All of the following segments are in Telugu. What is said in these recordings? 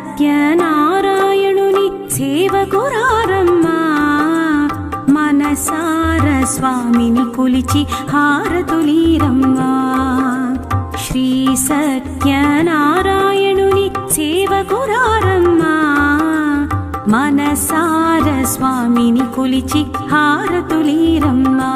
సత్యనారాయణుని సేవకురారమ్మా మనసార స్వామిని కొలిచి హారతులీరమ్మా శ్రీ సత్యనారాయణుని సేవకురారమ్మా మనసార స్వామిని కొలిచి హారతులీరమ్మా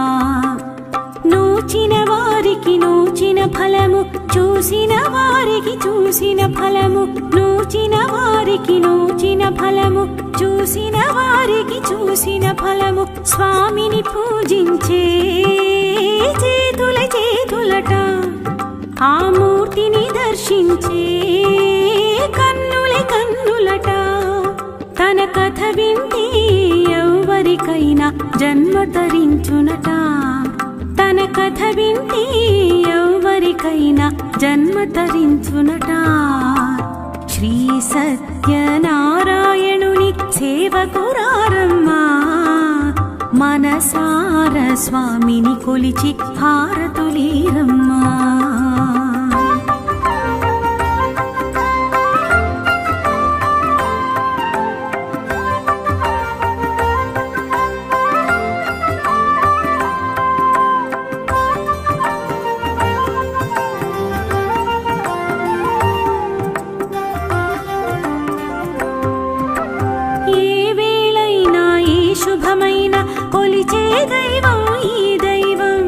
నూచిన వారికి నూచిన ఫలము చూసిన వారికి చూసిన ఫలము నూచిన వారికి నూచిన ఫలము చూసిన వారికి చూసిన ఫలము స్వామిని పూజించే చేతుల చేతులట ఆ మూర్తిని దర్శించే కన్నుల కన్నులట తన కథ వింటే ఎవరికైనా జన్మ తరించునట తన కథ వింటే ఎవరికైనా జన్మ తరించునట శ్రీ సత్యనారాయణుని సేవకురారమ్మా మనసార స్వామిని కొలిచి హారతులీరమ్మా శుభమైన కొలిచే దైవం ఈ దైవం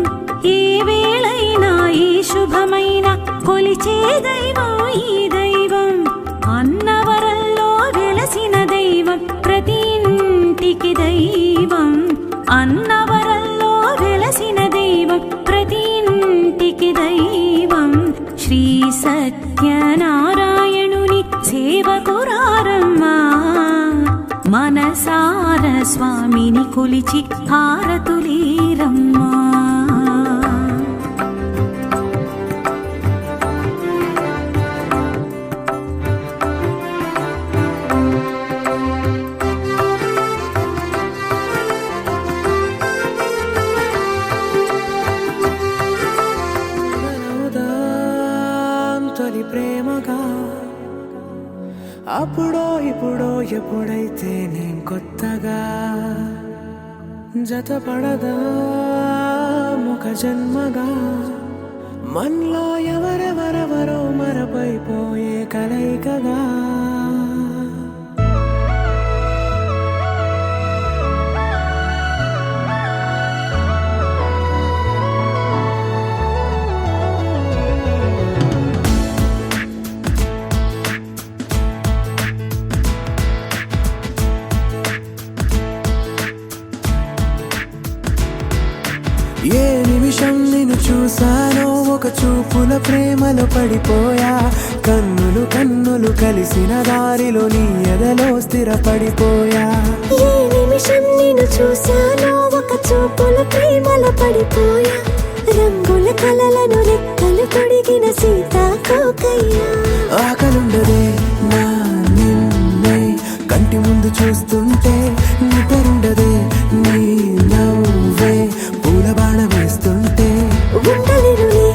ఏ వేళైనా ఈ శుభమైన కొలిచే దైవం ఈ దైవం అన్నవరంలో వెలసిన దైవం ప్రతి ఇంటికి దైవం అన్నవరంలో వెలసిన దైవం ప్రతి ఇంటికి దైవం శ్రీ సత్యనారాయణుని సేవకురారమ్మా మనసార స్వామిని కొలిచి హారతులీరమ్మా తొలి ప్రేమగా అప్పుడో ఇప్పుడో ఎప్పుడైతే నేను కొత్తగా జతపడదా ముఖ జన్మగా మనలో ఎవరెవరెవరో మరపైపోయే కలయికగా ఏ నిమిషం నిన్ను చూసానో ఒక చూపుల ప్రేమలో పడిపోయా కన్నులు కన్నులు కలిసిన దారిలో నీ ఎదలో స్థిరపడిపోయా ఏ నిమిషం నిన్ను చూసానో ఒక చూపుల ప్రేమలో పడిపోయా రంగుల కలలను రెక్కలు తొడిగిన సీతాకోకయ్యా ఆకలుండదే నా నిన్నే కంటి ముందు చూస్తుంటే నిద్రుండదే నీ నవ్వే పూల బాణ వేస్తుంటే ఉండలేనులే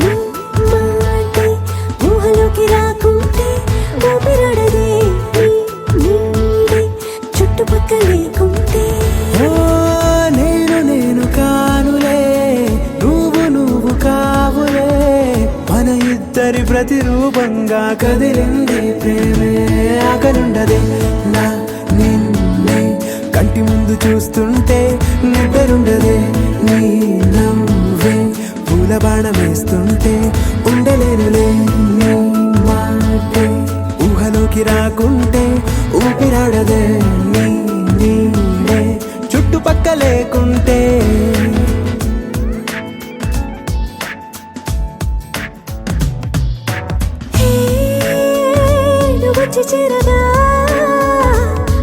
నీ మాటే ఊహలోకి రాకుంటే ఊపిరాడదే నీ నీడే చుట్టుపక్కల లేకుంటే ఓ నేను నేను కానులే నువ్వు నువ్వు కావులే మన ఇద్దరి ప్రతిరూపంగా కదిలింది ప్రేమే ఆకలుండదే నా నిన్నే కంటి ముందు చూస్తుంటే నిద్రుండదే నీ నవ్వే పూల బాణ వేస్తుంటే ఉండలేనులే నీ మాటే ఊహలోకి రాకుంటే ఊపిరాడదే నీ నీడే చుట్టుపక్క లేకుంటే వచ్చి చేరగా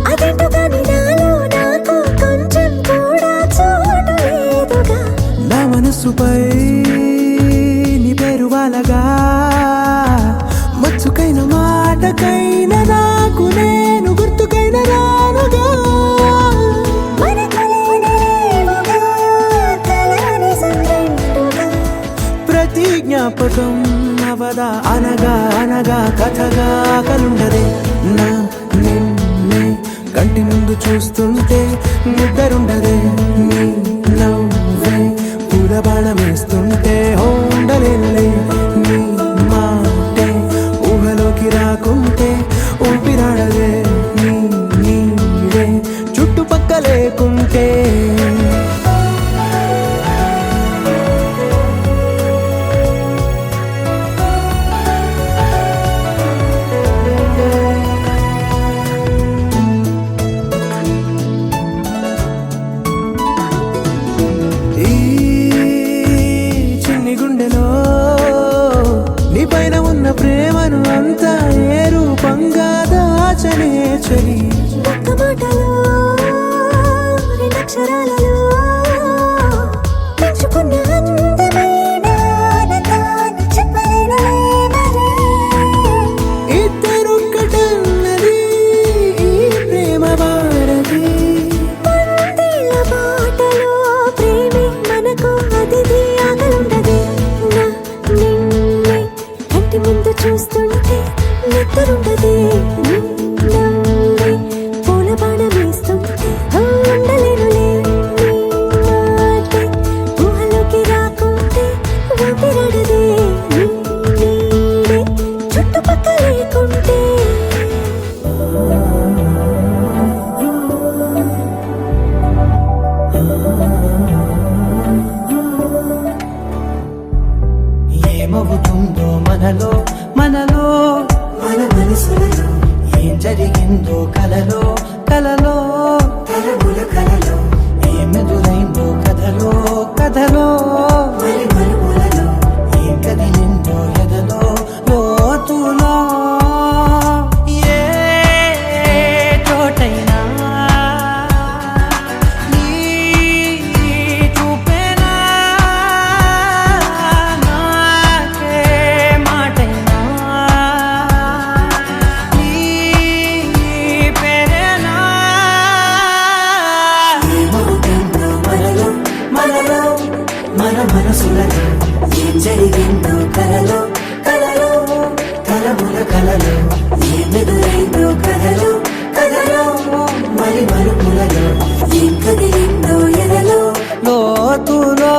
అదేంటో కానీ నాలో నాకు కొంచెం కూడా చోటు లేదుగా నా మనసుపై నీ పేరు వాలగా మచ్చుకైన మాటకైన నాకు నేను గుర్తుకైన రానుగా ప్రతి జ్ఞాపకం అవదా అనగా అనగా కథగా కలుండదే నా అక్షరాలలో పెంచుకున్న అందమైన ఆనందాన్ని చెప్పలేనులే మరి. ఇద్దరొక్కటన్నది ఈ ప్రేమ వారది. వందేళ్ల బాటలో ప్రేమే మనకు అతిథి ఆగలుండదే. నా నిన్నే కంటి ముందు చూస్తుంటే నిద్రుండదే. నవ్వే పూల బాణం వేస్తుంటే ఉండలేనులే. నీ మాటే ఊహలోకి రాకుంటే ఊపిరాడదే. నీ నీడే చుట్టుపక్కల లేకుంటే. ఏమవుతుందో మనలో మనలో మన మనసులలో, ఏం జరిగిందో కలలో కలలో తలముల కలలో, ఏమెదురైందో కథలో కథలో మరి మరుపులలో, ఏం కదిలిందో ఎదలో లోతులో. ఏ చోటైనా నీ చూపేనా, నాకే మాటైనా నీ పేరేనా. ఏమవుతుందో మనలో మనలో మన మనసులలో, ఏం జరిగిందో కలలో కలలో తలముల కలలో, ఏమెదురైందో కథలో కథలో మరి మరుపులలో, ఏం కదిలిందో ఎదలో లోతులో.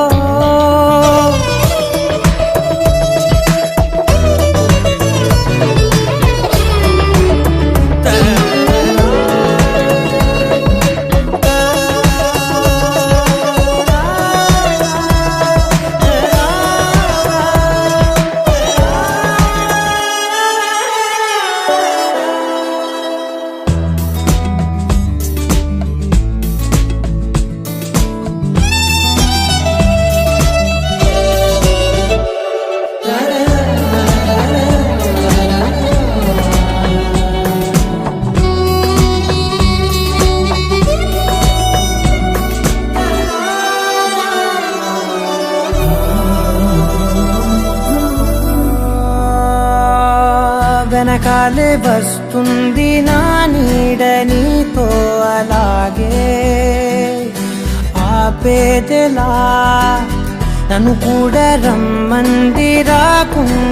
వెనకాలే వస్తుంది నా నీడ నీతో అలాగే, ఆపేదెలా నన్ను కూడా రమ్మంది రాకుండా.